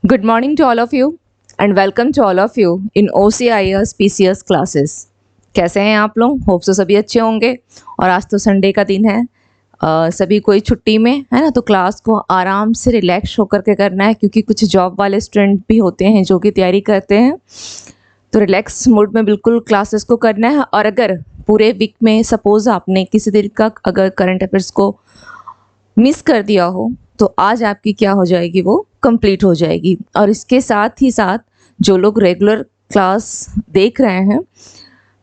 Good morning to all of you and welcome to all of you in OCIS PCS classes. कैसे हैं आप लोग? Hope so सभी अच्छे होंगे। और आज तो संडे का दिन है, सभी कोई छुट्टी में है ना, तो क्लास को आराम से रिलैक्स होकर के करना है, क्योंकि कुछ जॉब वाले स्टूडेंट भी होते हैं जो कि तैयारी करते हैं। तो रिलैक्स मूड में बिल्कुल क्लासेस को करना है। और अगर पूरे वीक में सपोज आपने किसी दिन का अगर करंट अफेयर्स को मिस कर दिया हो, तो आज आपकी क्या हो जाएगी, वो कंप्लीट हो जाएगी। और इसके साथ ही साथ जो लोग रेगुलर क्लास देख रहे हैं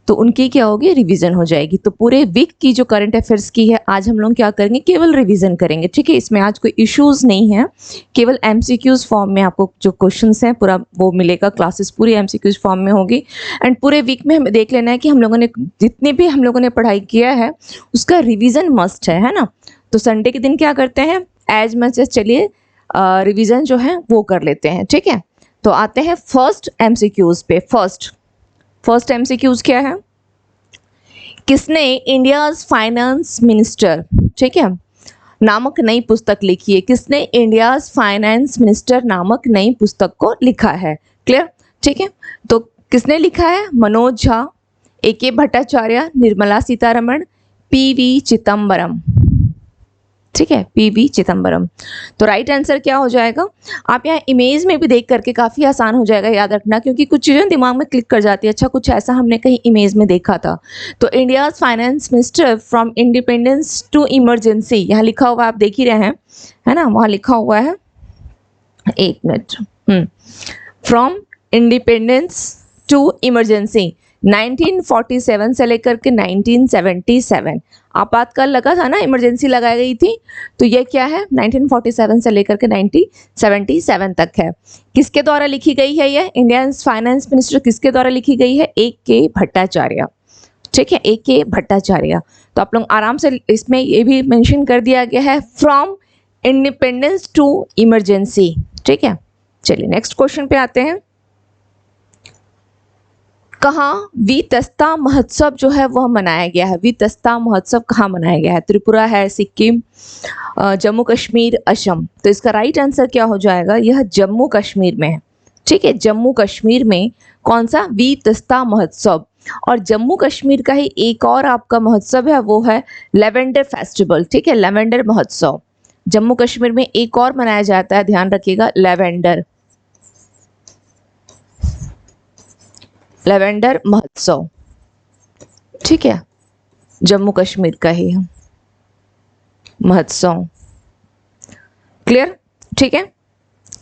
तो उनकी क्या होगी, रिवीजन हो जाएगी। तो पूरे वीक की जो करंट अफेयर्स की है आज हम लोग क्या करेंगे, केवल रिवीजन करेंगे। ठीक है, इसमें आज कोई इश्यूज नहीं है, केवल एमसीक्यूज फॉर्म में आपको जो क्वेश्चंस हैं पूरा वो मिलेगा। क्लासेस पूरी एमसीक्यूज फॉर्म में होगी। एंड पूरे वीक में हमें देख लेना है कि हम लोगों ने जितने भी हम लोगों ने पढ़ाई किया है उसका रिविजन मस्ट है ना। तो संडे के दिन क्या करते हैं, एज मच एज चलिए रिवीजन जो है वो कर लेते हैं। ठीक है, तो आते हैं फर्स्ट एमसीक्यूज पे। फर्स्ट एमसीक्यूज क्या है, किसने इंडियाज फाइनेंस मिनिस्टर, ठीक है, नामक नई पुस्तक लिखी है? किसने इंडियाज फाइनेंस मिनिस्टर नामक नई पुस्तक को लिखा है? क्लियर, ठीक है। तो किसने लिखा है? मनोज झा, ए.के. भट्टाचार्य, निर्मला सीतारमण, पी.वी. चिदम्बरम। ठीक है, पी.वी. चिदम्बरम। तो राइट आंसर क्या हो जाएगा? आप यहाँ इमेज में भी देख करके काफ़ी आसान हो जाएगा याद रखना, क्योंकि कुछ चीज़ें दिमाग में क्लिक कर जाती है। अच्छा, कुछ ऐसा हमने कहीं इमेज में देखा था। तो India's finance minister from independence to emergency, यहाँ लिखा हुआ आप देख ही रहे हैं, है ना, वहाँ लिखा हुआ है, एक minute, from independence to emergency 1947 से लेकर के 1977। आपातकाल लगा था ना, इमरजेंसी लगाई गई थी। तो ये क्या है, 1947 से लेकर के 1977 तक है। किसके द्वारा लिखी गई है ये इंडियन फाइनेंस मिनिस्टर, किसके द्वारा लिखी गई है? ए.के. भट्टाचार्य। ठीक है, ए.के. भट्टाचार्य। तो आप लोग आराम से इसमें ये भी मेंशन कर दिया गया है, फ्रॉम इंडिपेंडेंस टू इमरजेंसी। ठीक है, चलिए नेक्स्ट क्वेश्चन पे आते हैं। कहाँ वीतस्ता महोत्सव जो है वह मनाया गया है? वीतस्ता महोत्सव कहाँ मनाया गया है? त्रिपुरा है, सिक्किम, जम्मू कश्मीर, असम। तो इसका राइट आंसर क्या हो जाएगा? यह जम्मू कश्मीर में है। ठीक है, जम्मू कश्मीर में कौन सा? वीतस्ता महोत्सव। और जम्मू कश्मीर का ही एक और आपका महोत्सव है, वो है लेवेंडर फेस्टिवल। ठीक है, लेवेंडर महोत्सव जम्मू कश्मीर में एक और मनाया जाता है, ध्यान रखिएगा, लेवेंडर महोत्सव। ठीक है, जम्मू कश्मीर का ही महोत्सव। क्लियर, ठीक है।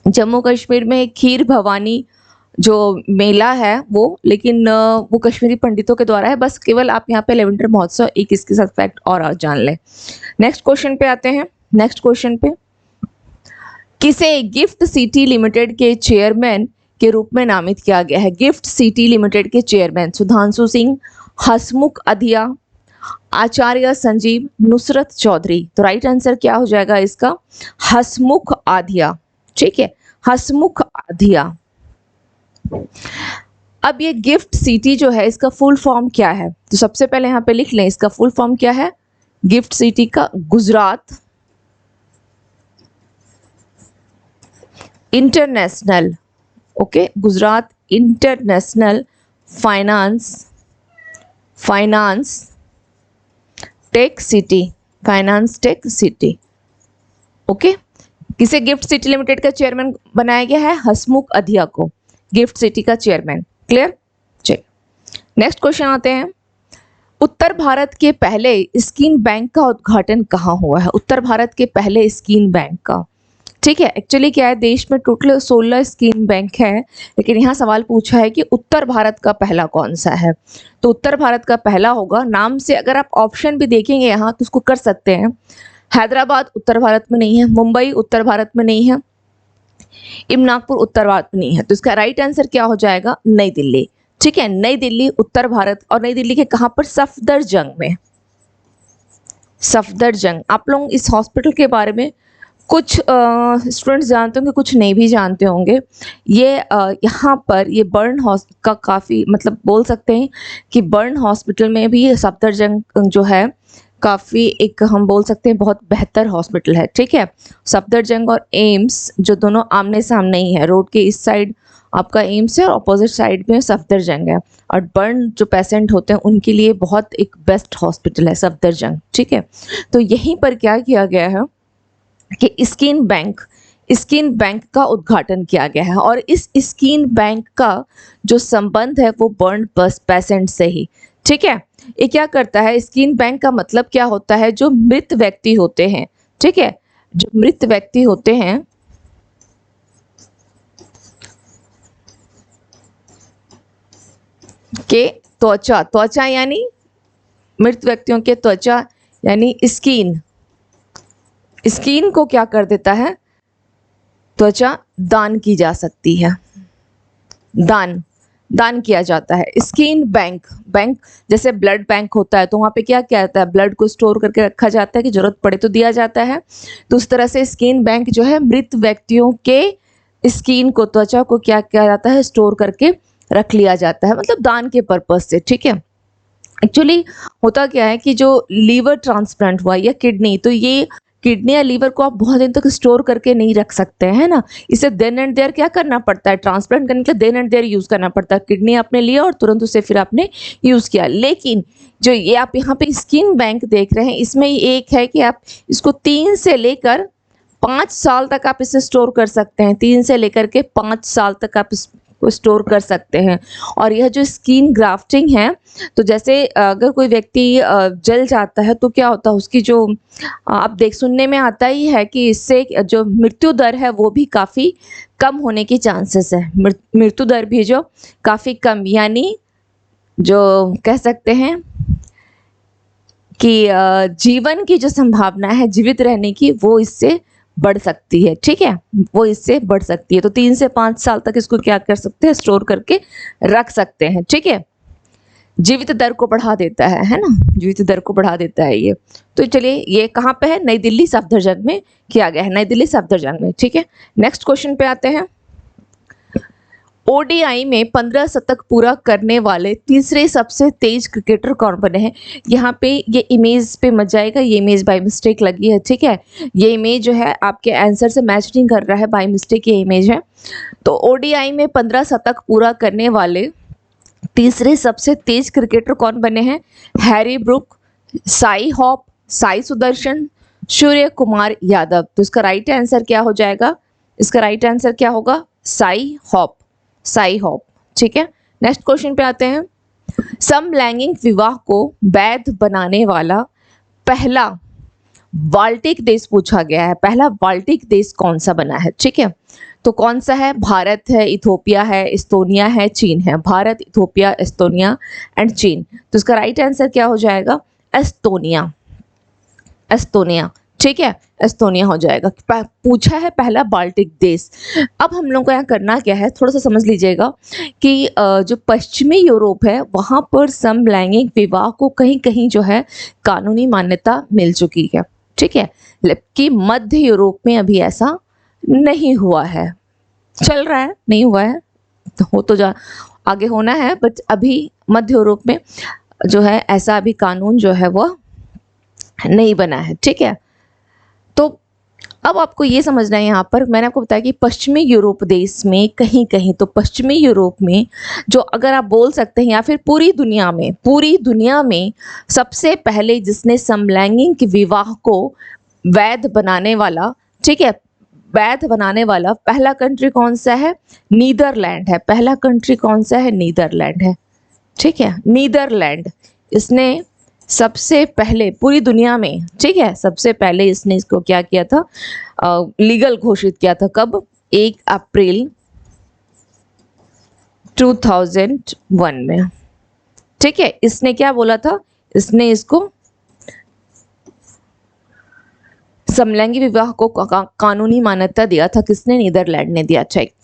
जम्मू कश्मीर में खीर भवानी जो मेला है वो, लेकिन वो कश्मीरी पंडितों के द्वारा है। बस केवल आप यहाँ पे लेवेंडर महोत्सव एक इसके साथ फैक्ट और जान लें। नेक्स्ट क्वेश्चन पे आते हैं। नेक्स्ट क्वेश्चन पे, किसे गिफ्ट सिटी लिमिटेड के चेयरमैन के रूप में नामित किया गया है? गिफ्ट सिटी लिमिटेड के चेयरमैन सुधांशु सिंह, हसमुख अधिया, आचार्य संजीव, नुसरत चौधरी। तो राइट आंसर क्या हो जाएगा इसका? हसमुख अधिया। ठीक है, हसमुख अधिया। अब ये गिफ्ट सिटी जो है इसका फुल फॉर्म क्या है? तो सबसे पहले यहाँ पे लिख लें, इसका फुल फॉर्म क्या है गिफ्ट सिटी का? Gujarat international, okay, Gujarat international finance tech city. Okay, किसे गिफ्ट सिटी लिमिटेड का चेयरमैन बनाया गया है? हसमुख अधिया को गिफ्ट सिटी का चेयरमैन। क्लियर, चलिए नेक्स्ट क्वेश्चन आते हैं। उत्तर भारत के पहले स्कीन बैंक का उद्घाटन कहाँ हुआ है? उत्तर भारत के पहले स्कीन बैंक का, ठीक है, एक्चुअली क्या है, देश में टोटल 16 स्कीम बैंक है, लेकिन यहाँ सवाल पूछा है कि उत्तर भारत का पहला कौन सा है? तो उत्तर भारत का पहला होगा, नाम से अगर आप ऑप्शन भी देखेंगे यहाँ तो उसको कर सकते हैं। हैदराबाद उत्तर भारत में नहीं है, मुंबई उत्तर भारत में नहीं है, इमनापुर उत्तर भारत में नहीं है। तो इसका राइट आंसर क्या हो जाएगा? नई दिल्ली। ठीक है, नई दिल्ली उत्तर भारत। और नई दिल्ली के कहाँ पर? सफदरजंग में। सफदरजंग। आप लोग इस हॉस्पिटल के बारे में कुछ स्टूडेंट्स जानते होंगे, कुछ नहीं भी जानते होंगे। ये यहाँ पर ये बर्न का काफ़ी मतलब बोल सकते हैं कि बर्न हॉस्पिटल में भी सफदरजंग जो है काफ़ी एक हम बोल सकते हैं बहुत बेहतर हॉस्पिटल है, ठीक है। सफदरजंग और एम्स जो दोनों आमने सामने ही है, रोड के इस साइड आपका एम्स है और अपोजिट साइड में सफदरजंग है। और बर्न जो पेशेंट होते हैं उनके लिए बहुत एक बेस्ट हॉस्पिटल है सफदरजंग, ठीक है। तो यहीं पर क्या किया गया है कि स्किन बैंक का उद्घाटन किया गया है और इस स्किन बैंक का जो संबंध है वो बर्न पेशेंट से ही, ठीक है। ये क्या करता है, स्किन बैंक का मतलब क्या होता है, जो मृत व्यक्ति होते हैं, ठीक है, जो मृत व्यक्ति होते हैं के त्वचा यानी मृत व्यक्तियों के त्वचा यानी स्किन को क्या कर देता है, त्वचा दान की जा सकती है, दान किया जाता है। स्किन बैंक जैसे ब्लड बैंक होता है तो वहाँ पे क्या क्या होता है, ब्लड को स्टोर करके रखा जाता है कि जरूरत पड़े तो दिया जाता है। तो उस तरह से स्किन बैंक जो है मृत व्यक्तियों के स्किन को, त्वचा को क्या किया जाता है, स्टोर करके रख लिया जाता है, मतलब दान के पर्पज से, ठीक है। एक्चुअली होता क्या है कि जो लीवर ट्रांसप्लांट हुआ या किडनी, तो ये किडनी या लीवर को आप बहुत दिन तक स्टोर करके नहीं रख सकते हैं ना, इसे देन एंड देयर क्या करना पड़ता है, ट्रांसप्लांट करने के लिए देन एंड देयर यूज करना पड़ता है। किडनी आपने लिया और तुरंत उसे फिर आपने यूज किया। लेकिन जो ये आप यहाँ पे स्किन बैंक देख रहे हैं, इसमें एक है कि आप इसको 3 से लेकर 5 साल तक आप इसे स्टोर कर सकते हैं, 3 से लेकर के 5 साल तक आप इसको स्टोर कर सकते हैं। और यह जो स्किन ग्राफ्टिंग है, तो जैसे अगर कोई व्यक्ति जल जाता है तो क्या होता है, उसकी जो आप सुनने में आता ही है कि इससे जो मृत्यु दर है वो भी काफ़ी कम होने की चांसेस है, मृत्यु दर भी जो काफ़ी कम, यानी जो कह सकते हैं कि जीवन की जो संभावना है जीवित रहने की वो इससे बढ़ सकती है, ठीक है, वो इससे बढ़ सकती है। तो 3 से 5 साल तक इसको क्या कर सकते हैं, स्टोर करके रख सकते हैं, ठीक है। जीवित दर को बढ़ा देता है ना, जीवित दर को बढ़ा देता है ये। तो चलिए, ये कहाँ पे है, नई दिल्ली सफदरजंग में किया गया है, नई दिल्ली सफदरजंग में, ठीक है। नेक्स्ट क्वेश्चन पे आते हैं। ओडीआई में 15 शतक पूरा करने वाले तीसरे सबसे तेज क्रिकेटर कौन बने हैं। यहाँ पे ये इमेज पे मत जाएगा, ये इमेज बाय मिस्टेक लगी है, ठीक है। ये इमेज जो है आपके आंसर से मैच नहीं कर रहा है, बाय मिस्टेक ये इमेज है। तो ओडीआई में 15 शतक पूरा करने वाले तीसरे सबसे तेज क्रिकेटर कौन बने हैं। Harry Brook, Shai Hope, Sai Sudharsan, Surya Kumar Yadav. तो इसका राइट आंसर क्या हो जाएगा, इसका राइट आंसर क्या होगा, साई हॉप, साई हॉप, ठीक है। नेक्स्ट क्वेश्चन पे आते हैं। समलैंगिक विवाह को वैध बनाने वाला पहला बाल्टिक देश पूछा गया है, पहला बाल्टिक देश कौन सा बना है, ठीक है। तो कौन सा है, भारत है, इथोपिया है, एस्तोनिया है, चीन है। भारत, इथोपिया, एस्तोनिया एंड चीन। तो इसका राइट आंसर क्या हो जाएगा, एस्तोनिया, एस्तोनिया, ठीक है, एस्तोनिया हो जाएगा। पूछा है पहला बाल्टिक देश। अब हम लोग को यहाँ करना क्या है, थोड़ा सा समझ लीजिएगा कि जो पश्चिमी यूरोप है वहाँ पर समलैंगिक विवाह को कहीं कहीं जो है कानूनी मान्यता मिल चुकी है, ठीक है, जबकि मध्य यूरोप में अभी ऐसा नहीं हुआ है, चल रहा है, नहीं हुआ है, तो हो तो जा आगे होना है, बट अभी मध्य यूरोप में जो है ऐसा अभी कानून जो है वो नहीं बना है, ठीक है। तो अब आपको ये समझना है, यहाँ पर मैंने आपको बताया कि पश्चिमी यूरोप देश में कहीं कहीं, तो पश्चिमी यूरोप में जो अगर आप बोल सकते हैं या फिर पूरी दुनिया में सबसे पहले जिसने समलैंगिक विवाह को वैध बनाने वाला, ठीक है, वैध बनाने वाला पहला कंट्री कौन सा है, नीदरलैंड है। पहला कंट्री कौन सा है, नीदरलैंड है, ठीक है, नीदरलैंड। इसने सबसे पहले पूरी दुनिया में, ठीक है, सबसे पहले इसने इसको क्या किया था, लीगल घोषित किया था। कब, 1 अप्रैल 2001 में, ठीक है। इसने क्या बोला था, इसने इसको समलैंगिक विवाह को कानूनी मान्यता दिया था, किसने, नीदरलैंड ने दिया,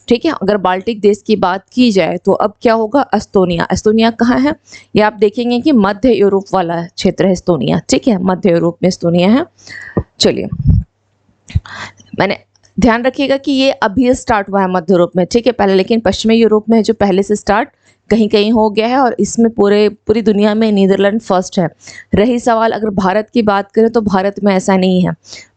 ठीक है। अगर बाल्टिक देश की बात की जाए तो अब क्या होगा, एस्तोनिया। एस्तोनिया कहाँ है, ये आप देखेंगे कि मध्य यूरोप वाला क्षेत्र है एस्तोनिया, ठीक है, मध्य यूरोप में एस्तोनिया है। चलिए, मैंने ध्यान रखिएगा कि ये अभी स्टार्ट हुआ है मध्य यूरोप में, ठीक है, पहले लेकिन पश्चिमी यूरोप में जो पहले से स्टार्ट कहीं कहीं हो गया है और इसमें पूरी दुनिया में नीदरलैंड फर्स्ट है। रही सवाल अगर भारत की बात करें तो भारत में ऐसा नहीं है।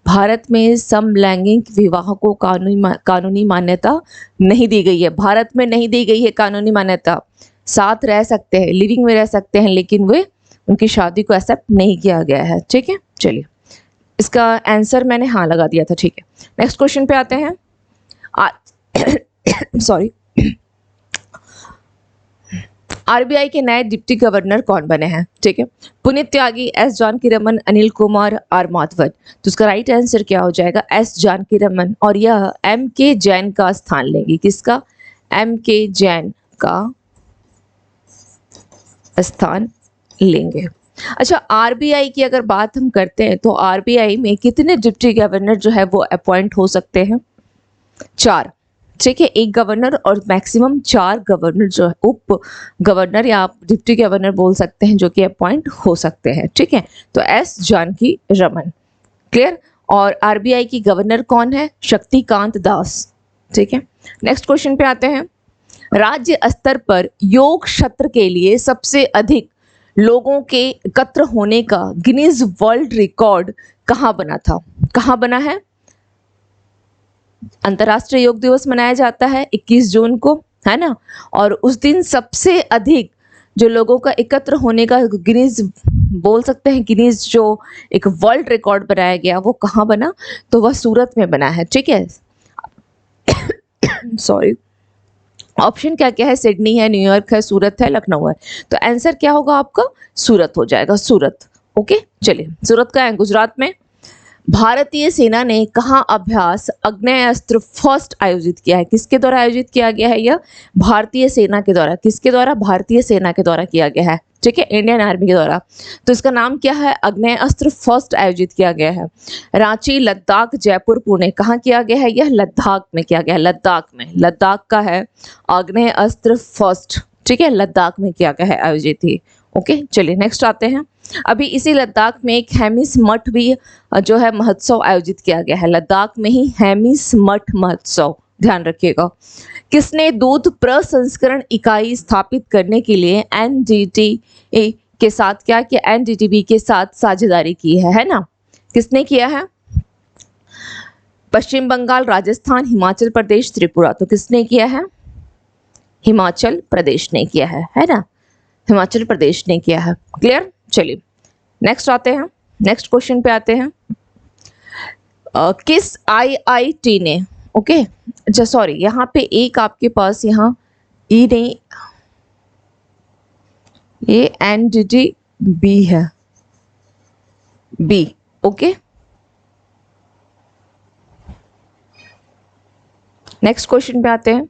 भारत में समलैंगिक विवाह को कानूनी मान्यता नहीं दी गई है। भारत में नहीं दी गई है कानूनी मान्यता। साथ रह सकते हैं, लिविंग में रह सकते हैं, लेकिन वे उनकी शादी को एक्सेप्ट नहीं किया गया है। ठीक है, चलिए इसका आंसर मैंने हाँ लगा दिया था। ठीक है, नेक्स्ट क्वेश्चन पे आते हैं। सॉरी, आरबीआई के नए डिप्टी गवर्नर कौन बने हैं? ठीक है, पुनीत त्यागी, एस जानकीरमन, अनिल कुमार, आर माधवन। तो उसका राइट आंसर क्या हो जाएगा? एस जानकीरमन, और यह एम के जैन का स्थान लेंगी। किसका? एम के जैन का स्थान लेंगे। अच्छा, आरबीआई की अगर बात हम करते हैं तो आरबीआई में कितने डिप्टी गवर्नर जो है वो अपॉइंट हो सकते हैं? 4। ठीक है, एक गवर्नर और मैक्सिमम 4 गवर्नर जो है, उप गवर्नर या आप डिप्टी गवर्नर बोल सकते हैं, जो कि अपॉइंट हो सकते हैं। ठीक है, तो एस जानकी रमन। क्लियर? और आरबीआई की गवर्नर कौन है? शक्तिकांत दास। ठीक है, नेक्स्ट क्वेश्चन पे आते हैं। राज्य स्तर पर योग क्षेत्र के लिए सबसे अधिक लोगों के एकत्र होने का गिनीज वर्ल्ड रिकॉर्ड कहाँ बना था? कहाँ बना है? अंतर्राष्ट्रीय योग दिवस मनाया जाता है 21 जून को, है ना, और उस दिन सबसे अधिक जो लोगों का एकत्र होने का गिनीज बोल सकते हैं, गिनीज जो एक वर्ल्ड रिकॉर्ड बनाया गया, वो कहाँ बना? तो वह सूरत में बना है। ठीक है, सॉरी, ऑप्शन क्या क्या है? सिडनी है, न्यूयॉर्क है, सूरत है, लखनऊ है। तो आंसर क्या होगा आपका? सूरत हो जाएगा, सूरत। ओके, चलिए, सूरत का है गुजरात में। भारतीय सेना ने कहाँ अभ्यास आग्नेयास्त्र फर्स्ट आयोजित किया है? किसके द्वारा आयोजित किया गया है? यह भारतीय सेना के द्वारा। किसके द्वारा? भारतीय सेना के द्वारा किया गया है। ठीक है, इंडियन आर्मी के द्वारा। तो इसका नाम क्या है? आग्नेयास्त्र फर्स्ट आयोजित किया गया है। रांची, लद्दाख, जयपुर, पुणे, कहाँ किया गया है? यह लद्दाख में किया गया है। लद्दाख में, लद्दाख का है आग्नेयास्त्र फर्स्ट। ठीक है, लद्दाख में किया गया है, आयोजित ही। ओके, चलिए नेक्स्ट आते हैं। अभी इसी लद्दाख में एक हेमिस मठ भी जो है महोत्सव आयोजित किया गया है। लद्दाख में ही हेमिस मठ महोत्सव, ध्यान रखिएगा। किसने दूध प्रसंस्करण इकाई स्थापित करने के लिए एनडीटीबी के साथ क्या किया? एनडीटीबी के साथ साझेदारी की है ना? किसने किया है? पश्चिम बंगाल, राजस्थान, हिमाचल प्रदेश, त्रिपुरा। तो किसने किया है? हिमाचल प्रदेश ने किया है ना? हिमाचल प्रदेश ने किया है। क्लियर? चलिए नेक्स्ट आते हैं, नेक्स्ट क्वेश्चन पे आते हैं। किस आईआईटी ने, ओके, अच्छा सॉरी, यहाँ पे एक आपके पास यहाँ ई नहीं, ये एनडीटीबी है, बी। ओके, नेक्स्ट क्वेश्चन पे आते हैं।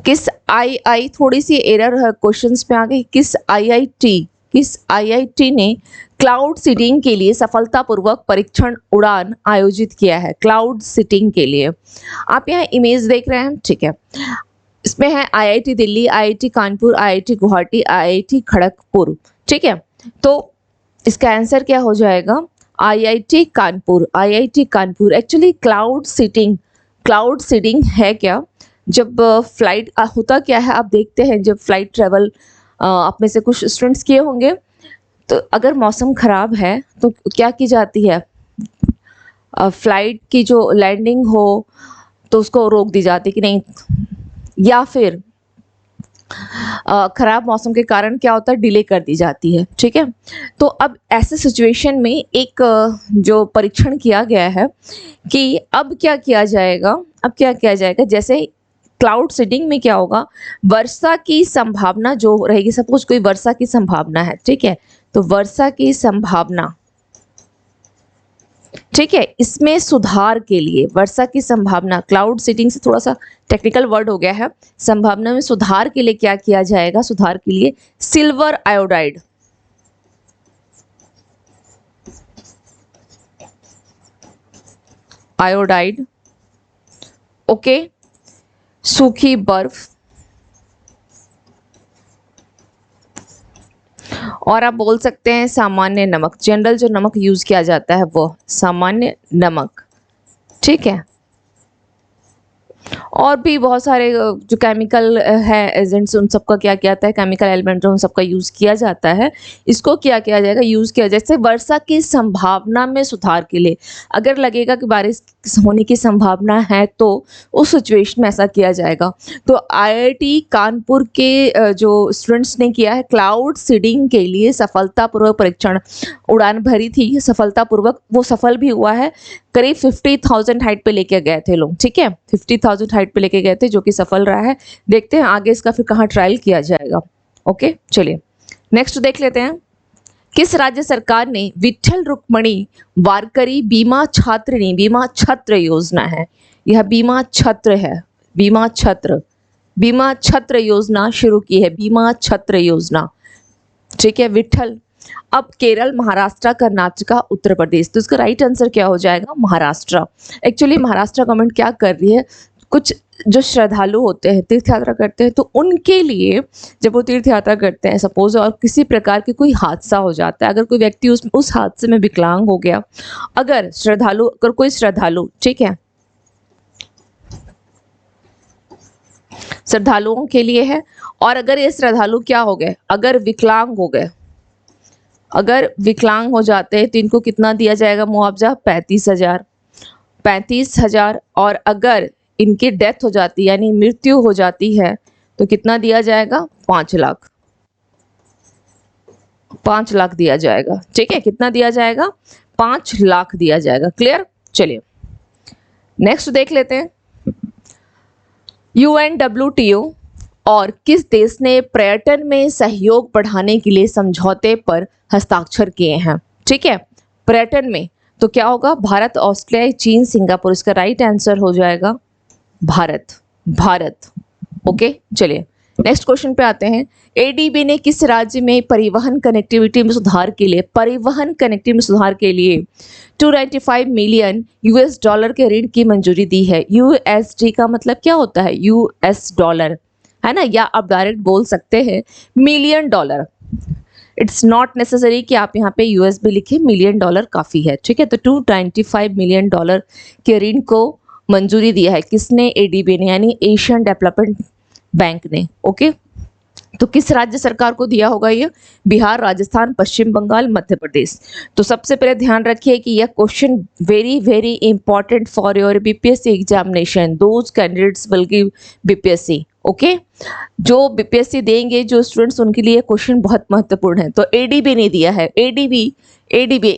किस आई थोड़ी सी एरर है क्वेश्चंस पे आ गई। किस आईआईटी ने क्लाउड सीडिंग के लिए सफलतापूर्वक परीक्षण उड़ान आयोजित किया है? क्लाउड सीडिंग के लिए आप यहाँ इमेज देख रहे हैं। ठीक है, इसमें है IIT Delhi, IIT Kanpur, IIT Guwahati, IIT Kharagpur. ठीक है, तो इसका आंसर क्या हो जाएगा? IIT Kanpur. IIT Kanpur. Actually cloud seeding है क्या? जब फ्लाइट होता क्या है, आप देखते हैं जब फ्लाइट ट्रेवल आप में से कुछ स्टूडेंट्स किए होंगे, तो अगर मौसम खराब है तो क्या की जाती है? फ्लाइट की जो लैंडिंग हो तो उसको रोक दी जाती है कि नहीं, या फिर खराब मौसम के कारण क्या होता है? डिले कर दी जाती है। ठीक है, तो अब ऐसे सिचुएशन में एक जो परीक्षण किया गया है कि अब क्या किया जाएगा, जैसे क्लाउड सीडिंग में क्या होगा, वर्षा की संभावना जो रहेगी, सपोज कोई वर्षा की संभावना है, ठीक है, तो वर्षा की संभावना, ठीक है, इसमें सुधार के लिए वर्षा की संभावना, क्लाउड सीडिंग से थोड़ा सा टेक्निकल वर्ड हो गया है, संभावना में सुधार के लिए क्या किया जाएगा? सुधार के लिए सिल्वर आयोडाइड, ओके, सूखी बर्फ, और आप बोल सकते हैं सामान्य नमक। जनरल जो नमक यूज किया जाता है वो सामान्य नमक। ठीक है, और भी बहुत सारे जो केमिकल है एजेंट्स, उन सबका क्या किया जाता है, केमिकल एलिमेंट उन सबका यूज़ किया जाता है। इसको क्या किया जाएगा, यूज़ किया जैसे वर्षा की संभावना में सुधार के लिए, अगर लगेगा कि बारिश होने की संभावना है तो उस सिचुएशन में ऐसा किया जाएगा। तो आईआईटी कानपुर के जो स्टूडेंट्स ने किया है क्लाउड सीडिंग के लिए सफलतापूर्वक परीक्षण उड़ान भरी थी, सफलतापूर्वक वो सफल भी हुआ है। करीब 50,000 हाइट पे लेके गए थे लोग, ठीक है, 50,000 हाइट पे लेके गए थे, जो कि सफल रहा है। देखते हैं आगे इसका फिर कहाँ ट्रायल किया जाएगा। ओके, चलिए नेक्स्ट देख लेते हैं। किस राज्य सरकार ने विठल रुक्मणी वारकरी बीमा छात्रिणी बीमा छत्र योजना है, यह बीमा छत्र है, बीमा छत्र योजना शुरू की है, बीमा छत्र योजना, ठीक है, विठल। अब केरल, महाराष्ट्र, कर्नाटका, उत्तर प्रदेश, तो इसका राइट आंसर क्या हो जाएगा, महाराष्ट्र। एक्चुअली महाराष्ट्र गवर्नमेंट क्या कर रही है, कुछ जो श्रद्धालु होते हैं, तीर्थ यात्रा करते हैं, तो उनके लिए जब वो तीर्थ यात्रा करते हैं सपोज, और किसी प्रकार की कोई हादसा हो जाता है, अगर कोई व्यक्ति उस हादसे में विकलांग हो गया, अगर कोई श्रद्धालु, ठीक है, श्रद्धालुओं के लिए है, और अगर ये श्रद्धालु क्या हो गए, अगर विकलांग हो गए, अगर विकलांग हो जाते हैं तो इनको कितना दिया जाएगा मुआवजा, 35,000। और अगर इनकी डेथ हो जाती है यानी मृत्यु हो जाती है तो कितना दिया जाएगा, 5 लाख, 5 लाख दिया जाएगा, ठीक है, कितना दिया जाएगा, 5 लाख दिया जाएगा। क्लियर, चलिए नेक्स्ट देख लेते हैं। UNWTO और किस देश ने पर्यटन में सहयोग बढ़ाने के लिए समझौते पर हस्ताक्षर किए हैं, ठीक है, पर्यटन में, तो क्या होगा, भारत, ऑस्ट्रेलिया, चीन, सिंगापुर, इसका राइट आंसर हो जाएगा भारत। ओके, चलिए नेक्स्ट क्वेश्चन पे आते हैं। एडीबी ने किस राज्य में परिवहन कनेक्टिविटी में सुधार के लिए 295 मिलियन यूएस डॉलर के ऋण की मंजूरी दी है। यूएसडी का मतलब क्या होता है, यूएस डॉलर, है ना, या आप डायरेक्ट बोल सकते हैं million dollar. It's not necessary कि आप यहाँ पे यूएस भी लिखे, मिलियन डॉलर काफ़ी है, ठीक है। तो 295 मिलियन डॉलर के ऋण को मंजूरी दिया है किसने, एडीबी ने, यानी एशियन डेवलपमेंट बैंक ने। ओके, तो किस राज्य सरकार को दिया होगा ये, बिहार, राजस्थान, पश्चिम बंगाल, मध्य प्रदेश। तो सबसे पहले ध्यान रखिए कि यह question very very important for your BPSC examination, those candidates will give BPSC. Okay, जो बीपीएससी देंगे जो स्टूडेंट्स, उनके लिए क्वेश्चन बहुत महत्वपूर्ण है। तो एडीबी ने दिया है, ADB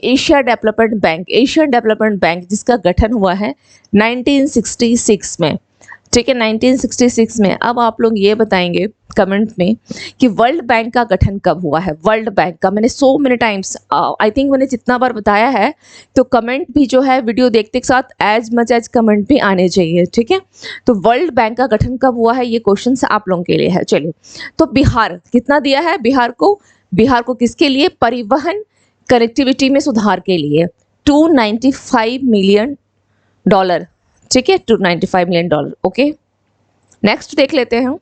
Asia development bank, Asian development bank, जिसका गठन हुआ है 1966 में, ठीक है, 1966 में। अब आप लोग ये बताएंगे कमेंट में कि वर्ल्ड बैंक का गठन कब हुआ है। वर्ल्ड बैंक का मैंने so many times, I think मैंने जितना बार बताया है, तो कमेंट भी जो है वीडियो देखते के साथ एज मच एज कमेंट भी आने चाहिए, ठीक है। तो वर्ल्ड बैंक का गठन कब हुआ है, ये क्वेश्चन आप लोगों के लिए है। चलिए, तो बिहार कितना दिया है, बिहार को किसके लिए, परिवहन कनेक्टिविटी में सुधार के लिए 295 मिलियन डॉलर, ठीक है, 295 मिलियन डॉलर। ओके, नेक्स्ट देख लेते हैं।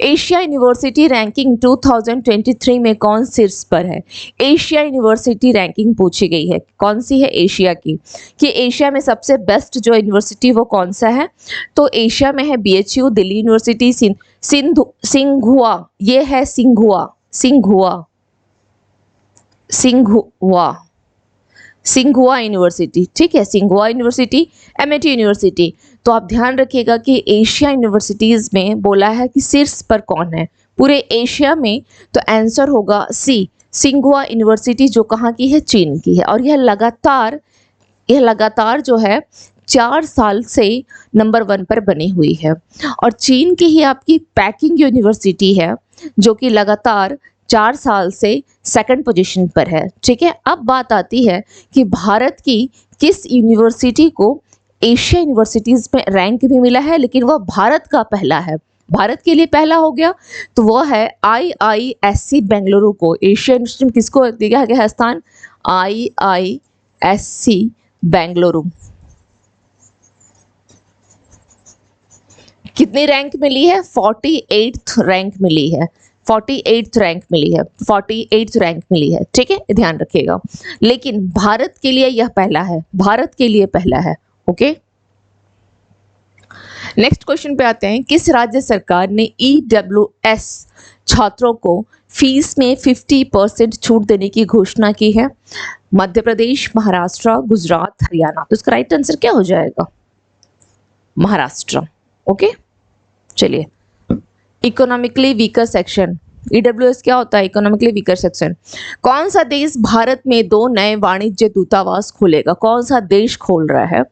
एशिया यूनिवर्सिटी रैंकिंग 2023 में कौन शीर्ष पर है। एशिया यूनिवर्सिटी रैंकिंग पूछी गई है, कौन सी है, एशिया की, कि एशिया में सबसे बेस्ट जो यूनिवर्सिटी वो कौन सा है। तो एशिया में है बीएचयू, दिल्ली यूनिवर्सिटी, सिंघुआ, ये है सिंघुआ यूनिवर्सिटी, ठीक है, सिंघुआ यूनिवर्सिटी, एमआईटी यूनिवर्सिटी। तो आप ध्यान रखिएगा कि एशिया यूनिवर्सिटीज में बोला है कि शीर्ष पर कौन है पूरे एशिया में, तो आंसर होगा सी, सिंघुआ यूनिवर्सिटी, जो कहाँ की है, चीन की है। और यह लगातार जो है 4 साल से नंबर 1 पर बनी हुई है। और चीन की ही आपकी पैकिंग यूनिवर्सिटी है, जो कि लगातार 4 साल से सेकंड पोजीशन पर है, ठीक है। अब बात आती है कि भारत की किस यूनिवर्सिटी को एशिया यूनिवर्सिटीज में रैंक भी मिला है, लेकिन वह भारत का पहला है, भारत के लिए पहला हो गया, तो वह है IISc बेंगलुरु को। एशिया यूनिवर्सिटी में किसको दिया गया है स्थान, IISc बेंगलुरु। कितनी रैंक मिली है, 48th रैंक मिली है, 48th रैंक मिली है, 48th रैंक मिली है, ठीक है, ध्यान रखिएगा। लेकिन भारत के लिए यह पहला है, भारत के लिए पहला है। ओके, नेक्स्ट क्वेश्चन पे आते हैं, किस राज्य सरकार ने EWS छात्रों को फीस में 50% छूट देने की घोषणा की है? मध्य प्रदेश, महाराष्ट्र, गुजरात, हरियाणा। तो इसका राइट आंसर क्या हो जाएगा? महाराष्ट्र। ओके, चलिए। इकोनॉमिकली वीकर सेक्शन, EWS क्या होता है? Economically weaker section. कौन सा देश भारत में 2 नए वाणिज्य दूतावास खोलेगा? कौन सा देश खोल रहा है?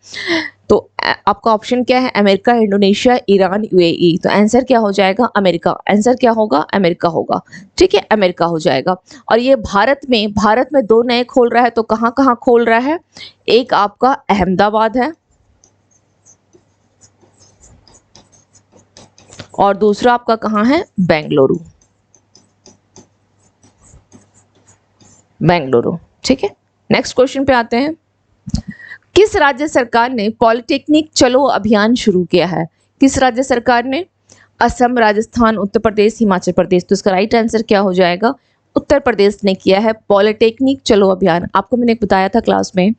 तो आपका ऑप्शन क्या है? America, Indonesia, Iran, UAE। तो आंसर क्या हो जाएगा? अमेरिका। आंसर क्या होगा? अमेरिका होगा। ठीक है, अमेरिका हो जाएगा। और ये भारत में 2 नए खोल रहा है, तो कहाँ कहाँ खोल रहा है? एक आपका अहमदाबाद है और दूसरा आपका कहाँ है? बेंगलुरु। बेंगलुरु। ठीक है, नेक्स्ट क्वेश्चन पे आते हैं। किस राज्य सरकार ने पॉलिटेक्निक चलो अभियान शुरू किया है? किस राज्य सरकार ने? असम, राजस्थान, उत्तर प्रदेश, हिमाचल प्रदेश। तो इसका राइट आंसर क्या हो जाएगा? उत्तर प्रदेश ने किया है पॉलिटेक्निक चलो अभियान। आपको मैंने बताया था क्लास में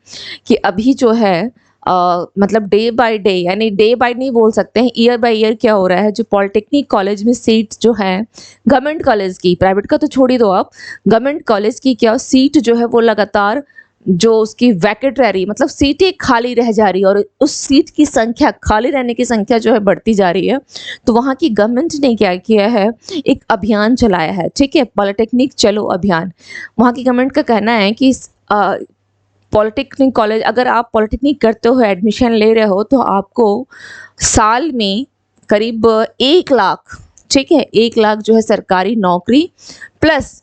कि अभी जो है मतलब डे बाय डे, यानी डे बाय नहीं बोल सकते हैं, ईयर बाय ईयर क्या हो रहा है, जो पॉलिटेक्निक कॉलेज में सीट जो है गवर्नमेंट कॉलेज की, प्राइवेट का तो छोड़ ही दो आप, गवर्नमेंट कॉलेज की क्या सीट जो है वो लगातार जो उसकी वैकेंट रह रही, मतलब सीटें खाली रह जा रही है और उस सीट की संख्या, खाली रहने की संख्या जो है बढ़ती जा रही है। तो वहाँ की गवर्नमेंट ने क्या किया है? एक अभियान चलाया है। ठीक है, पॉलिटेक्निक चलो अभियान। वहाँ की गवर्नमेंट का कहना है कि पॉलिटेक्निक कॉलेज, अगर आप पॉलिटेक्निक करते हो, एडमिशन ले रहे हो, तो आपको साल में करीब 1 लाख, ठीक है, 1 लाख जो है सरकारी नौकरी, प्लस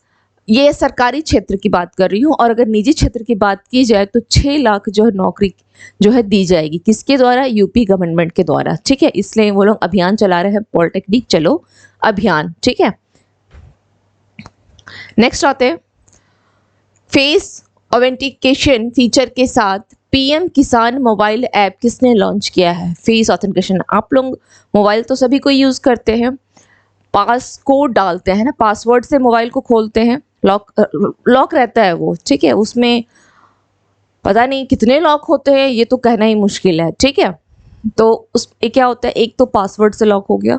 ये सरकारी क्षेत्र की बात कर रही हूँ, और अगर निजी क्षेत्र की बात की जाए तो 6 लाख जो है नौकरी जो है दी जाएगी। किसके द्वारा? यूपी गवर्नमेंट के द्वारा। ठीक है, इसलिए वो लोग अभियान चला रहे हैं, पॉलिटेक्निक चलो अभियान। ठीक है, नेक्स्ट आते हैं, फेस ऑथेंटिकेशन फीचर के साथ PM किसान मोबाइल ऐप किसने लॉन्च किया है? फेस ऑथेंटिकेशन, आप लोग मोबाइल तो सभी को यूज करते हैं, पास कोड डालते हैं ना, पासवर्ड से मोबाइल को खोलते हैं, लॉक रहता है वो। ठीक है, उसमें पता नहीं कितने लॉक होते हैं, ये तो कहना ही मुश्किल है। ठीक है, तो उस क्या होता है, एक तो पासवर्ड से लॉक हो गया,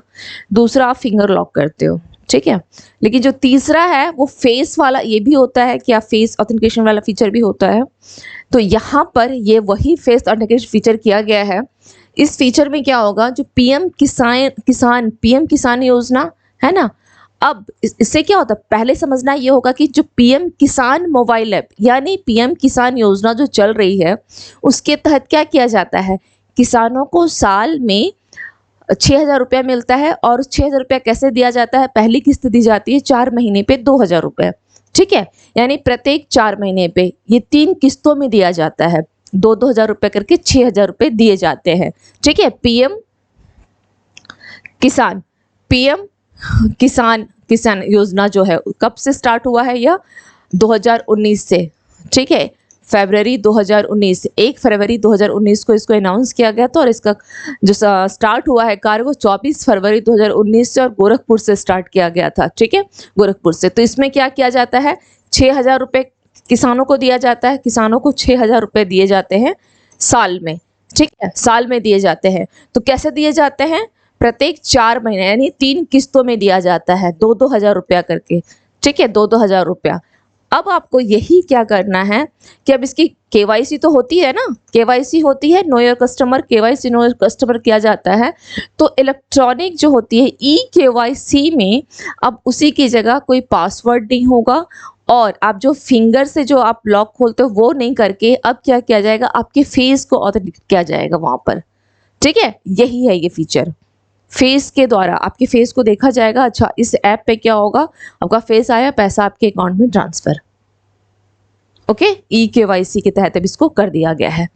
दूसरा आप फिंगर लॉक करते हो। ठीक है, लेकिन जो तीसरा है वो फेस वाला, ये भी होता है कि आप फेस ऑथेंटिकेशन वाला फीचर भी होता है। तो यहाँ पर ये वही फेस ऑथेंटिकेशन फीचर किया गया है। इस फीचर में क्या होगा, जो PM किसान योजना है ना, अब इससे क्या होता है, पहले समझना ये होगा कि जो PM किसान मोबाइल ऐप, यानी PM किसान योजना जो चल रही है, उसके तहत क्या किया जाता है, किसानों को साल में 6,000 रुपया मिलता है। और 6,000 रुपया कैसे दिया जाता है? पहली किस्त दी जाती है 4 महीने पे 2,000 रुपये। ठीक है, यानी प्रत्येक 4 महीने पे ये 3 किस्तों में दिया जाता है, 2,000 रुपये करके 6,000 रुपये दिए जाते हैं। ठीक है, PM किसान योजना जो है कब से स्टार्ट हुआ है? यह 2019 से। ठीक है, फरवरी 2019, 1 फरवरी 2019 को इसको अनाउंस किया गया था, और इसका जो स्टार्ट हुआ है कार्य वो 24 फरवरी 2019 से और गोरखपुर से स्टार्ट किया गया था। ठीक है, गोरखपुर से। तो इसमें क्या किया जाता है, 6,000 रुपये किसानों को दिया जाता है, किसानों को 6,000 रुपये दिए जाते हैं साल में। ठीक है, साल में दिए जाते हैं। तो कैसे दिए जाते हैं? प्रत्येक 4 महीने, यानी 3 किस्तों में दिया जाता है, 2-2 हज़ार रुपया करके। ठीक है, 2-2 हज़ार रुपया। अब आपको यही क्या करना है कि अब इसकी KYC तो होती है ना, KYC होती है, know your customer, KYC know your customer किया जाता है। तो इलेक्ट्रॉनिक जो होती है eKYC में अब उसी की जगह कोई पासवर्ड नहीं होगा, और आप जो फिंगर से जो आप लॉक खोलते हो वो नहीं करके अब क्या किया जाएगा, आपके फेस को ऑथेंटिकेट किया जाएगा वहां पर। ठीक है, यही है ये फीचर, फेस के द्वारा आपके फेस को देखा जाएगा। अच्छा, इस ऐप पे क्या होगा, आपका फेस आया, पैसा आपके अकाउंट में ट्रांसफर। ओके, eKYC के तहत अब इसको कर दिया गया है।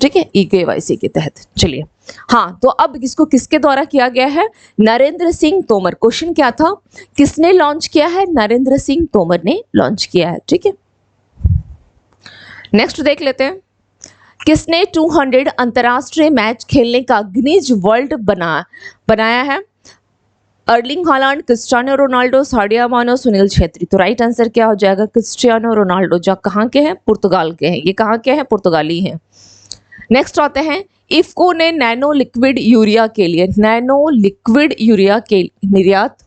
ठीक है, eKYC के तहत। चलिए, हाँ, तो अब इसको किसके द्वारा किया गया है? नरेंद्र सिंह तोमर। क्वेश्चन क्या था, किसने लॉन्च किया है? नरेंद्र सिंह तोमर ने लॉन्च किया है। ठीक है, नेक्स्ट देख लेते हैं, किसने 200 अंतरराष्ट्रीय मैच खेलने का गिनीज वर्ल्ड बनाया है? अर्लिंग हालैंड, क्रिस्टियानो रोनाल्डो, साडिया मानो, सुनील छेत्री। तो राइट आंसर क्या हो जाएगा? Cristiano Ronaldo. जो कहाँ के हैं? पुर्तगाल के हैं। ये कहाँ के हैं? पुर्तगाली हैं। नेक्स्ट आते हैं, इफ्को ने नैनो लिक्विड यूरिया के निर्यात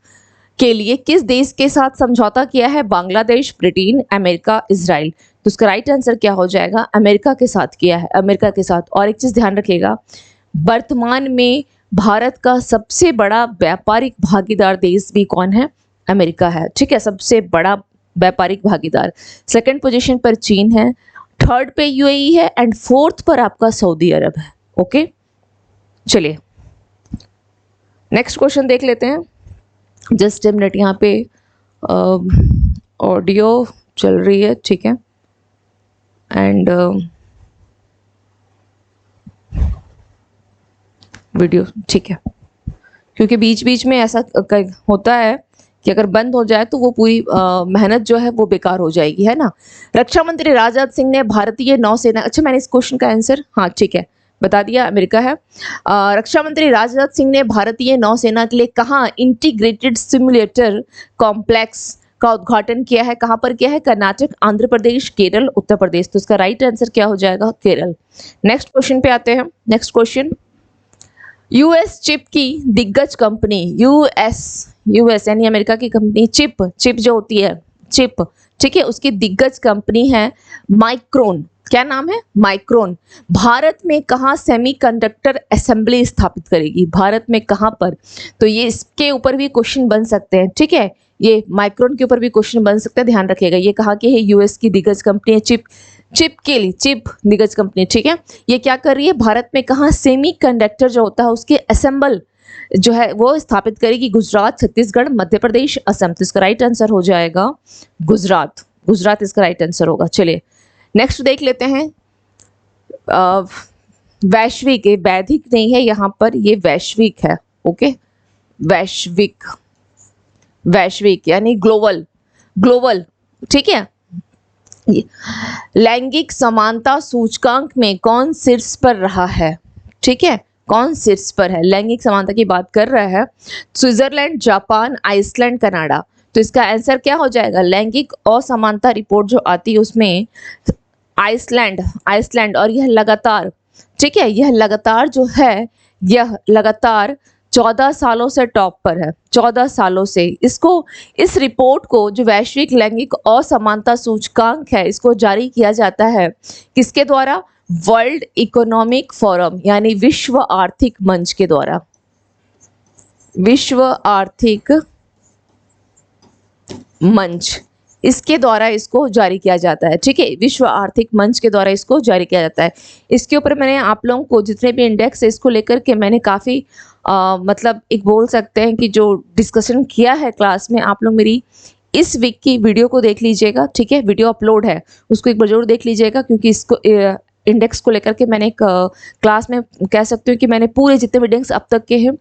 के लिए किस देश के साथ समझौता किया है? Bangladesh, Britain, America, Israel. तो उसका राइट आंसर क्या हो जाएगा? अमेरिका के साथ किया है, अमेरिका के साथ। और एक चीज ध्यान रखिएगा, वर्तमान में भारत का सबसे बड़ा व्यापारिक भागीदार देश भी कौन है? अमेरिका है। ठीक है, सबसे बड़ा व्यापारिक भागीदार। सेकंड पोजीशन पर चीन है, थर्ड पे यूएई है एंड फोर्थ पर आपका सऊदी अरब है। ओके, चलिए नेक्स्ट क्वेश्चन देख लेते हैं। जस्ट मिनट, यहाँ पे ऑडियो चल रही है, ठीक है, एंड वीडियो, ठीक है, क्योंकि बीच बीच में ऐसा होता है कि अगर बंद हो जाए तो वो पूरी मेहनत जो है वो बेकार हो जाएगी, है ना। रक्षा मंत्री राजनाथ सिंह ने भारतीय नौसेना, अच्छा मैंने इस क्वेश्चन का आंसर, हाँ ठीक है, बता दिया, अमेरिका है। रक्षा मंत्री राजनाथ सिंह ने भारतीय नौसेना के लिए कहाँ इंटीग्रेटेड सिमुलेटर कॉम्प्लेक्स का उद्घाटन किया है? कहाँ पर किया है? कर्नाटक, आंध्र प्रदेश, केरल, उत्तर प्रदेश। तो इसका राइट आंसर क्या हो जाएगा? केरल। नेक्स्ट क्वेश्चन पे आते हैं। नेक्स्ट क्वेश्चन, यूएस चिप की दिग्गज कंपनी, यूएस यानी अमेरिका की कंपनी, चिप जो होती है, चिप, ठीक है, उसकी दिग्गज कंपनी है माइक्रोन। क्या नाम है? माइक्रोन। भारत में कहाँ सेमीकंडक्टर असेंबली स्थापित करेगी? भारत में कहाँ पर? तो ये इसके ऊपर भी क्वेश्चन बन सकते हैं, ठीक है, ये माइक्रोन के ऊपर भी क्वेश्चन बन सकते हैं, ध्यान रखिएगा। ये कहाँ की है? यूएस की दिग्गज कंपनी है, चिप के लिए, चिप दिग्गज कंपनी, ठीक है। ये क्या कर रही है? भारत में कहाँ सेमीकंडक्टर जो होता है उसके असेंबल जो है वो स्थापित करेगी? गुजरात, छत्तीसगढ़, मध्य प्रदेश, असम। तो इसका राइट आंसर हो जाएगा गुजरात इसका राइट आंसर होगा। चलिए नेक्स्ट देख लेते हैं। वैश्विक, ये वैधिक नहीं है यहाँ पर, ये वैश्विक है। ओके, वैश्विक यानी ग्लोबल, ठीक है। लैंगिक समानता सूचकांक में कौन शीर्ष पर रहा है? ठीक है, कौन शीर्ष पर है? लैंगिक समानता की बात कर रहा है। Switzerland, Japan, Iceland, Canada. तो इसका आंसर क्या हो जाएगा? लैंगिक असमानता रिपोर्ट जो आती है उसमें आइसलैंड, और यह लगातार, ठीक है, यह लगातार जो है, यह लगातार 14 सालों से टॉप पर है, 14 सालों से। इस रिपोर्ट को जो वैश्विक लैंगिक असमानता सूचकांक है, इसको जारी किया जाता है किसके द्वारा? वर्ल्ड इकोनॉमिक फोरम यानी विश्व आर्थिक मंच के द्वारा, विश्व आर्थिक मंच, इसके द्वारा इसको जारी किया जाता है, ठीक है, विश्व आर्थिक मंच के द्वारा इसको जारी किया जाता है। इसके ऊपर मैंने आप लोगों को जितने भी इंडेक्स है इसको लेकर के मैंने काफ़ी मतलब एक बोल सकते हैं कि जो डिस्कशन किया है क्लास में, आप लोग मेरी इस वीक की वीडियो को देख लीजिएगा, ठीक है, वीडियो अपलोड है, उसको एक बार जरूर देख लीजिएगा, क्योंकि इसको इंडेक्स को लेकर के मैंने एक क्लास में कह सकती हूँ कि मैंने पूरे जितने भी इंडेक्स अब तक के हैं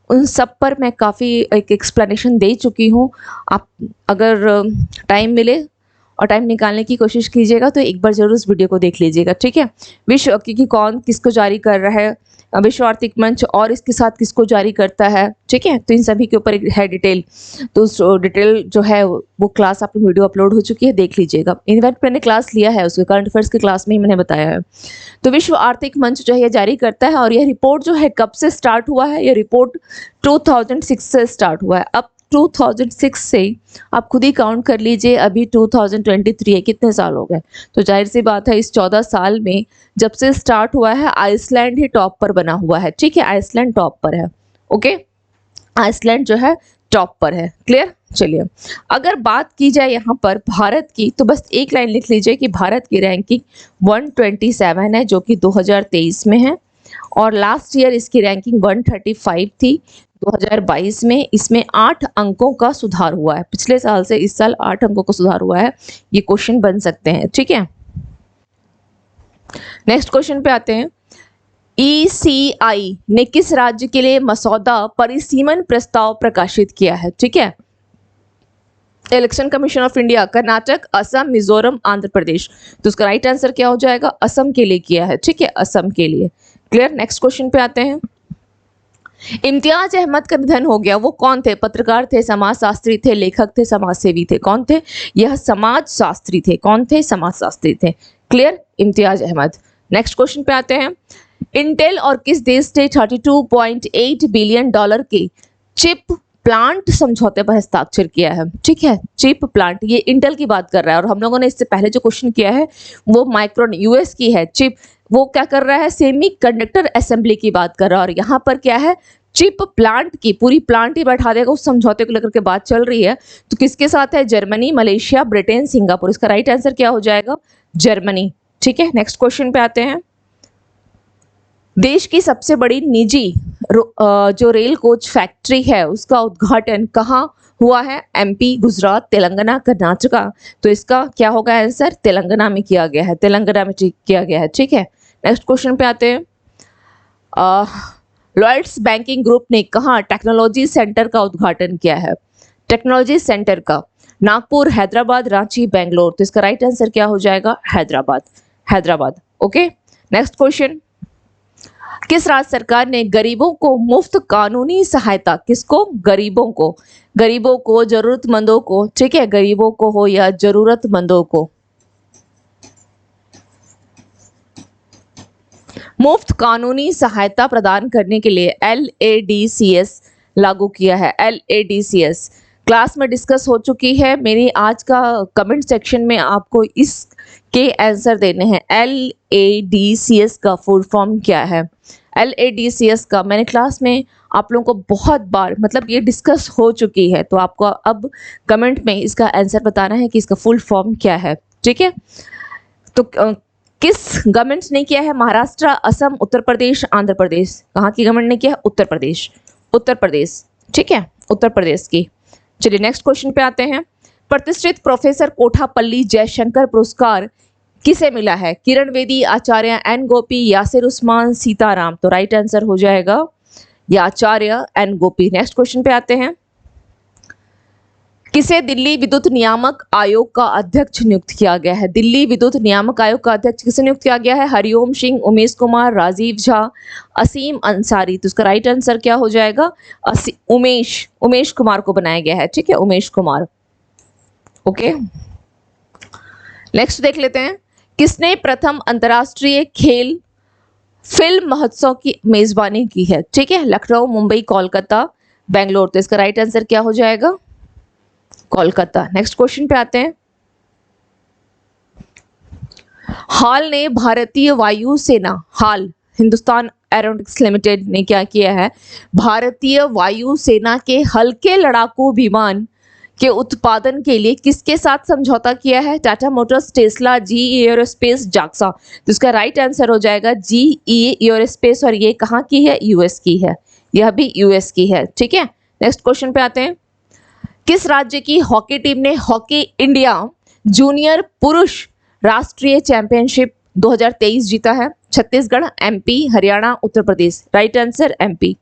उन सब पर मैं काफ़ी एक एक्सप्लेनेशन दे चुकी हूँ। आप अगर टाइम मिले और टाइम निकालने की कोशिश कीजिएगा तो एक बार जरूर उस वीडियो को देख लीजिएगा, ठीक है। विश्व, क्योंकि कौन किसको जारी कर रहा है, विश्व आर्थिक मंच, और इसके साथ किसको जारी करता है, ठीक है, तो इन सभी के ऊपर है डिटेल। तो उस डिटेल जो है वो क्लास आपकी वीडियो अपलोड हो चुकी है, देख लीजिएगा। इनफैक्ट मैंने क्लास लिया है, उसके करंट अफेयर्स की क्लास में ही मैंने बताया है। तो विश्व आर्थिक मंच जो है ये जारी करता है, और यह रिपोर्ट जो है कब से स्टार्ट हुआ है? यह रिपोर्ट 2006 से स्टार्ट हुआ है। अब 2006 से आप खुद ही काउंट कर लीजिए, अभी 2023 है, कितने साल हो गए? तो जाहिर सी बात है इस 14 साल में जब से स्टार्ट हुआ है आइसलैंड ही टॉप पर बना हुआ है, ठीक है, आइसलैंड टॉप पर है। ओके, आइसलैंड जो है टॉप पर है। क्लियर? चलिए अगर बात की जाए यहाँ पर भारत की, तो बस एक लाइन लिख लीजिए कि भारत की रैंकिंग 127 है, जो कि 2023 में है, और लास्ट ईयर इसकी रैंकिंग 135 थी 2022 में। इसमें 8 अंकों का सुधार हुआ है, पिछले साल से इस साल 8 अंकों का सुधार हुआ है। ये क्वेश्चन बन सकते हैं, ठीक है। नेक्स्ट क्वेश्चन पे आते हैं। ECI ने किस राज्य के लिए मसौदा परिसीमन प्रस्ताव प्रकाशित किया है? ठीक है, election commission of India, Karnataka, Assam, Mizoram, Andhra Pradesh. तो उसका राइट आंसर क्या हो जाएगा? असम के लिए किया है, ठीक है, असम के लिए। क्लियर? नेक्स्ट क्वेश्चन पे आते हैं। इम्तियाज अहमद का निधन हो गया, वो कौन थे? पत्रकार थे, समाजशास्त्री थे, लेखक थे, समाजसेवी थे? कौन थे? यह समाजशास्त्री थे। कौन थे? समाजशास्त्री थे। Clear? Imtiaz Ahmad. Next question पे आते हैं। इंटेल और किस देश ने 32.8 बिलियन डॉलर के चिप प्लांट समझौते पर हस्ताक्षर किया है? ठीक है, चिप प्लांट, ये इंटेल की बात कर रहा है और हम लोगों ने इससे पहले जो क्वेश्चन किया है वो माइक्रोन यूएस की है। चिप वो क्या कर रहा है, सेमी कंडक्टर असेंबली की बात कर रहा है और यहाँ पर क्या है, चिप प्लांट की पूरी प्लांट ही बैठा देगा, उस समझौते को लेकर के बात चल रही है। तो किसके साथ है? Germany, Malaysia, Britain, Singapore. इसका राइट आंसर क्या हो जाएगा? जर्मनी। ठीक है, नेक्स्ट क्वेश्चन पे आते हैं। देश की सबसे बड़ी निजी जो रेल कोच फैक्ट्री है उसका उद्घाटन कहाँ हुआ है? एमपी, गुजरात, तेलंगाना, कर्नाटका। तो इसका क्या होगा आंसर? तेलंगाना में किया गया है, तेलंगाना में किया गया है। ठीक है, नेक्स्ट क्वेश्चन पे आते हैं। लॉयड्स बैंकिंग ग्रुप ने कहाँ टेक्नोलॉजी सेंटर का उद्घाटन किया है? टेक्नोलॉजी सेंटर का नागपुर, हैदराबाद, रांची, बेंगलोर। तो इसका राइट आंसर क्या हो जाएगा? Hyderabad, Hyderabad. Okay, next question. किस राज्य सरकार ने गरीबों को मुफ्त कानूनी सहायता, किसको? गरीबों को, जरूरतमंदों को, ठीक है, गरीबों को हो या जरूरतमंदों को, मुफ्त कानूनी सहायता प्रदान करने के लिए LADCS लागू किया है। LADCS क्लास में डिस्कस हो चुकी है मेरी। आज का कमेंट सेक्शन में आपको इसके आंसर देने हैं। LADCS का फुल फॉर्म क्या है? LADCS का मैंने क्लास में आप लोगों को बहुत बार, मतलब ये डिस्कस हो चुकी है, तो आपको अब कमेंट में इसका आंसर बताना है कि इसका फुल फॉर्म क्या है। ठीक है, तो किस गवर्नमेंट ने किया है? महाराष्ट्र, असम, उत्तर प्रदेश, आंध्र प्रदेश। कहाँ की गवर्नमेंट ने किया है? उत्तर प्रदेश, उत्तर प्रदेश। ठीक है, उत्तर प्रदेश की। चलिए नेक्स्ट क्वेश्चन पे आते हैं। प्रतिष्ठित प्रोफेसर कोठापल्ली जयशंकर पुरस्कार किसे मिला है? किरण बेदी, आचार्य एन गोपी, यासिर उस्मान, सीताराम। तो राइट आंसर हो जाएगा या आचार्य एन गोपी। नेक्स्ट क्वेश्चन पे आते हैं। किसे दिल्ली विद्युत नियामक आयोग का अध्यक्ष नियुक्त किया गया है? दिल्ली विद्युत नियामक आयोग का अध्यक्ष किसे नियुक्त किया गया है? हरिओम सिंह, उमेश कुमार, राजीव झा, असीम अंसारी। तो इसका राइट आंसर क्या हो जाएगा? उमेश कुमार को बनाया गया है। ठीक है, उमेश कुमार। ओके, नेक्स्ट देख लेते हैं। किसने प्रथम अंतर्राष्ट्रीय खेल फिल्म महोत्सव की मेजबानी की है? ठीक है, लखनऊ, मुंबई, कोलकाता, बेंगलोर। तो इसका राइट आंसर क्या हो जाएगा? कोलकाता। नेक्स्ट क्वेश्चन पे आते हैं। हाल ने भारतीय वायुसेना, हाल हिंदुस्तान एरोनॉटिक्स लिमिटेड ने क्या किया है? भारतीय वायुसेना के हल्के लड़ाकू विमान के उत्पादन के लिए किसके साथ समझौता किया है? Tata Motors, Tesla, GE aerospace, JAXA. तो इसका राइट आंसर हो जाएगा GE एयरोस्पेस और ये कहाँ की है? US की है, यह भी US की है। ठीक है, नेक्स्ट क्वेश्चन पे आते हैं। किस राज्य की हॉकी टीम ने हॉकी इंडिया जूनियर पुरुष राष्ट्रीय चैंपियनशिप 2023 जीता है? Chhattisgarh, MP, Haryana, Uttar Pradesh. Right answer MP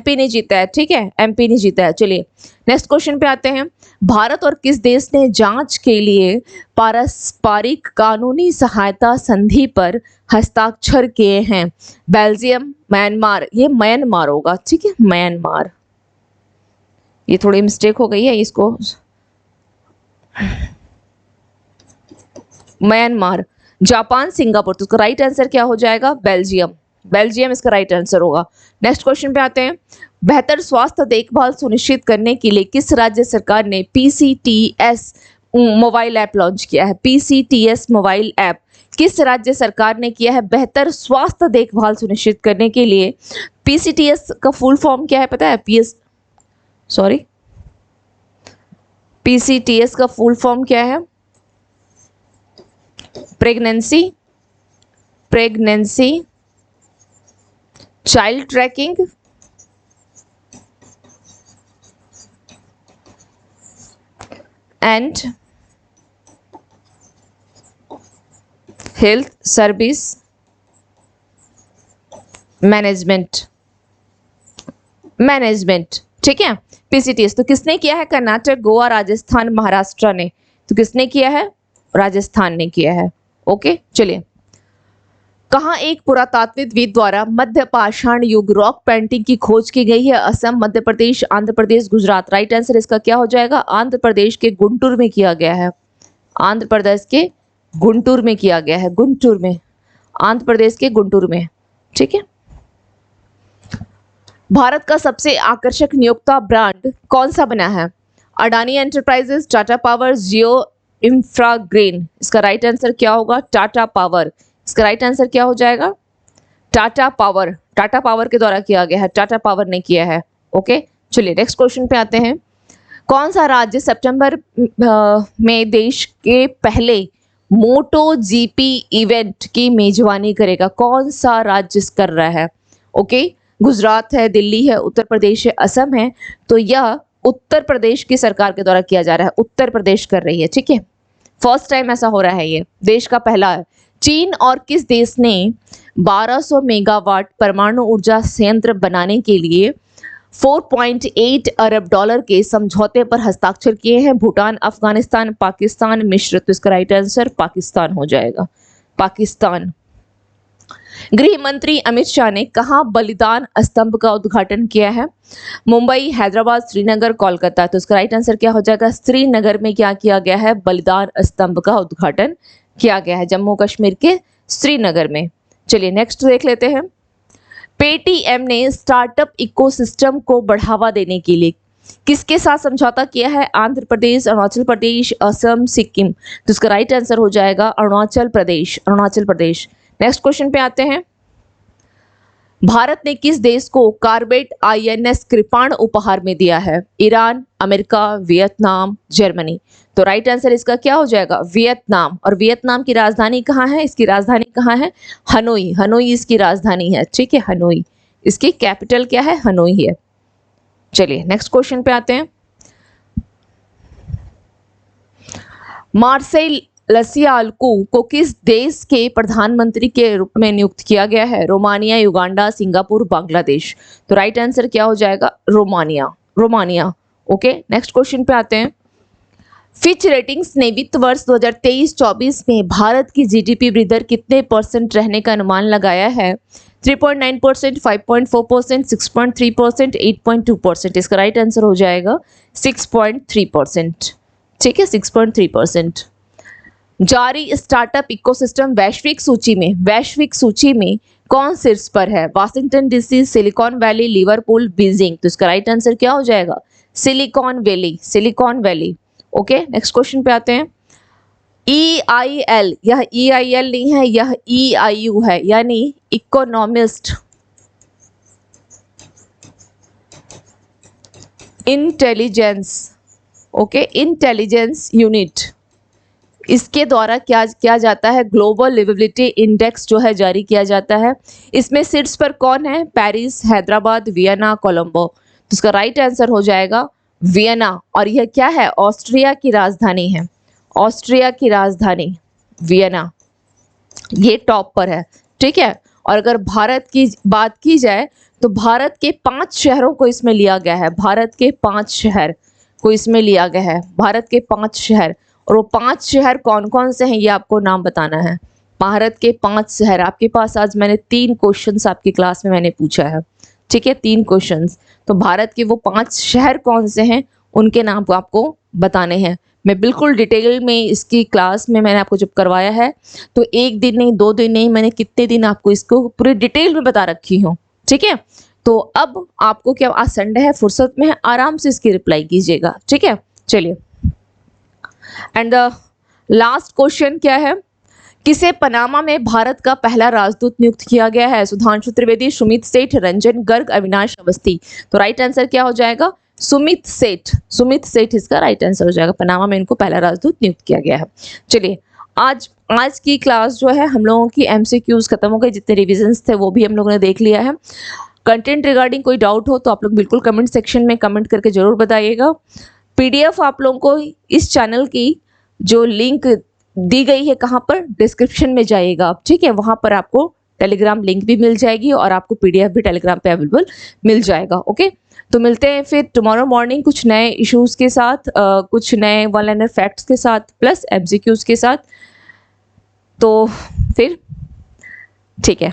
ने जीता है। ठीक है, MP ने जीता है। चलिए नेक्स्ट क्वेश्चन पे आते हैं। भारत और किस देश ने जांच के लिए पारस्परिक कानूनी सहायता संधि पर हस्ताक्षर किए हैं? Belgium, Myanmar. ये म्यांमार होगा। ठीक है, म्यांमार। ये थोड़ी मिस्टेक हो गई है, इसको म्यांमार, जापान, सिंगापुर। तो इसका राइट आंसर क्या हो जाएगा? बेल्जियम, बेल्जियम इसका राइट आंसर होगा। नेक्स्ट क्वेश्चन पे आते हैं। बेहतर स्वास्थ्य देखभाल सुनिश्चित करने के लिए किस राज्य सरकार ने PCTS मोबाइल ऐप लॉन्च किया है? PCTS मोबाइल ऐप किस राज्य सरकार ने किया है बेहतर स्वास्थ्य देखभाल सुनिश्चित करने के लिए? PCTS का फुल फॉर्म क्या है पता है? PCTS का फुल फॉर्म क्या है? Pregnancy child trekking and health service management. ठीक है, PCTS। तो किसने किया है? कर्नाटक, गोवा, राजस्थान, महाराष्ट्र ने। तो किसने किया है? राजस्थान ने किया है। ओके, चलिए। कहाँ एक पुरातात्विकविद द्वारा मध्य पाषाण युग रॉक पेंटिंग की खोज की गई है? असम, मध्य प्रदेश, आंध्र प्रदेश, गुजरात। राइट आंसर इसका क्या हो जाएगा? आंध्र प्रदेश के गुंटूर में किया गया है। आंध्र प्रदेश के गुंटूर में किया गया है। गुंटूर में आंध्र प्रदेश के गुंटूर में। ठीक है। भारत का सबसे आकर्षक नियोक्ता ब्रांड कौन सा बना है? अडानी एंटरप्राइजेस, टाटा पावर, जियो इंफ्राग्रेन। इसका राइट आंसर क्या होगा? टाटा पावर। इसका राइट आंसर क्या हो जाएगा? टाटा पावर। टाटा पावर के द्वारा किया गया है, टाटा पावर ने किया है। ओके, चलिए नेक्स्ट क्वेश्चन पे आते हैं। कौन सा राज्य सितंबर में देश के पहले मोटो जीपी इवेंट की मेजबानी करेगा? कौन सा राज्य कर रहा है? ओके, गुजरात है, दिल्ली है, उत्तर प्रदेश है, असम है। तो यह उत्तर प्रदेश की सरकार के द्वारा किया जा रहा है, उत्तर प्रदेश कर रही है। ठीक है, फर्स्ट टाइम ऐसा हो रहा है, ये देश का पहला है। चीन और किस देश ने 1200 मेगावाट परमाणु ऊर्जा संयंत्र बनाने के लिए 4.8 अरब डॉलर के समझौते पर हस्ताक्षर किए हैं? भूटान, अफगानिस्तान, पाकिस्तान, मिस्र। तो इसका राइट आंसर पाकिस्तान हो जाएगा, पाकिस्तान। गृह मंत्री अमित शाह ने कहां बलिदान स्तंभ का उद्घाटन किया है? मुंबई, हैदराबाद, श्रीनगर, कोलकाता। तो इसका राइट आंसर क्या हो जाएगा? श्रीनगर में क्या किया गया है? बलिदान स्तंभ का उद्घाटन किया गया है, जम्मू कश्मीर के श्रीनगर में। चलिए नेक्स्ट देख लेते हैं। पेटीएम ने स्टार्टअप इकोसिस्टम को बढ़ावा देने के लिए किसके साथ समझौता किया है? आंध्र प्रदेश, अरुणाचल प्रदेश, असम, सिक्किम। तो इसका राइट आंसर हो जाएगा अरुणाचल प्रदेश, अरुणाचल प्रदेश। नेक्स्ट क्वेश्चन पे आते हैं। भारत ने किस देश को कार्बेट आईएनएस कृपाण उपहार में दिया है? Iran, America, Vietnam, Germany. तो राइट आंसर इसका क्या हो जाएगा? वियतनाम। और वियतनाम की राजधानी कहाँ है? इसकी राजधानी कहाँ है? हनोई। हनोई इसकी राजधानी है। ठीक है, हनोई। इसकी कैपिटल क्या है? हनोई है। चलिए नेक्स्ट क्वेश्चन पे आते हैं। मार्सेल लसियाल्कू को किस देश के प्रधानमंत्री के रूप में नियुक्त किया गया है? Romania, Uganda, Singapore, Bangladesh. तो राइट आंसर क्या हो जाएगा? Romania, Romania. Okay, next question पे आते हैं। फिच रेटिंग्स ने वित्त वर्ष 2023-24 में भारत की जीडीपी वृद्धि दर कितने % रहने का अनुमान लगाया है? 3.9%, 5.4%, 6.3%, 8.2%। इसका राइट आंसर हो जाएगा 6.3%। ठीक है, 6.3%। जारी स्टार्टअप इकोसिस्टम वैश्विक सूची में कौन शीर्ष पर है? Washington DC, silicon valley, Liverpool, Beijing. तो इसका राइट आंसर क्या हो जाएगा? Silicon valley, silicon valley. Okay, next question पे आते हैं। EIL, यह EIL नहीं है, यह EIU है, यानी economist intelligence. Okay, intelligence unit, इसके द्वारा क्या किया जाता है? ग्लोबल लिवेबिलिटी इंडेक्स जो है जारी किया जाता है। इसमें शीर्ष पर कौन है? Paris, Hyderabad, Vienna, Colombo. तो इसका राइट आंसर हो जाएगा वियना। और यह क्या है? ऑस्ट्रिया की राजधानी है, ऑस्ट्रिया की राजधानी वियना, ये टॉप पर है। ठीक है, और अगर भारत की बात की जाए तो भारत के 5 शहरों को इसमें लिया गया है, भारत के 5 शहर को इसमें लिया गया है, भारत के 5 शहर। और वो 5 शहर कौन कौन से हैं ये आपको नाम बताना है। भारत के 5 शहर। आपके पास आज मैंने 3 क्वेश्चंस आपकी क्लास में मैंने पूछा है। ठीक है, 3 क्वेश्चंस। तो भारत के वो 5 शहर कौन से हैं उनके नाम को आपको बताने हैं। मैं बिल्कुल डिटेल में इसकी क्लास में मैंने आपको जब करवाया है तो 1 दिन नहीं, 2 दिन नहीं, मैंने कितने दिन आपको इसको पूरे डिटेल में बता रखी हूँ। ठीक है, तो अब आपको क्या, आज संडे है, फुर्सत में है, आराम से इसकी रिप्लाई कीजिएगा। ठीक है, चलिए। एंड द लास्ट क्वेश्चन क्या है? किसे पनामा में भारत का पहला राजदूत नियुक्त किया गया है? सुधांशु त्रिवेदी, सुमित सेठ, रंजन गर्ग, अविनाश अवस्थी। तो राइट आंसर क्या हो जाएगा? सुमित सेठ, सुमित सेठ इसका राइट आंसर हो जाएगा। पनामा में इनको पहला राजदूत नियुक्त किया गया है। चलिए, आज की क्लास जो है हम लोगों की MCQs खत्म हो गई, जितने रिविजन्स थे वो भी हम लोगों ने देख लिया है। कंटेंट रिगार्डिंग कोई डाउट हो तो आप लोग बिल्कुल कमेंट सेक्शन में कमेंट करके जरूर बताइएगा। PDF आप लोगों को इस चैनल की जो लिंक दी गई है, कहाँ पर? डिस्क्रिप्शन में जाइएगा आप। ठीक है, वहाँ पर आपको टेलीग्राम लिंक भी मिल जाएगी और आपको PDF भी टेलीग्राम पे अवेलेबल मिल जाएगा। ओके, तो मिलते हैं फिर टुमारो मॉर्निंग कुछ नए इश्यूज के साथ, कुछ नए वन लाइनर फैक्ट्स के साथ, प्लस MCQs के साथ। तो फिर ठीक है,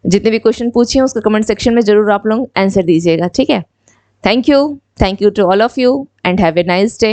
जितने भी क्वेश्चन पूछिए उसका कमेंट सेक्शन में जरूर आप लोग आंसर दीजिएगा। ठीक है, thank you to all of you and have a nice day.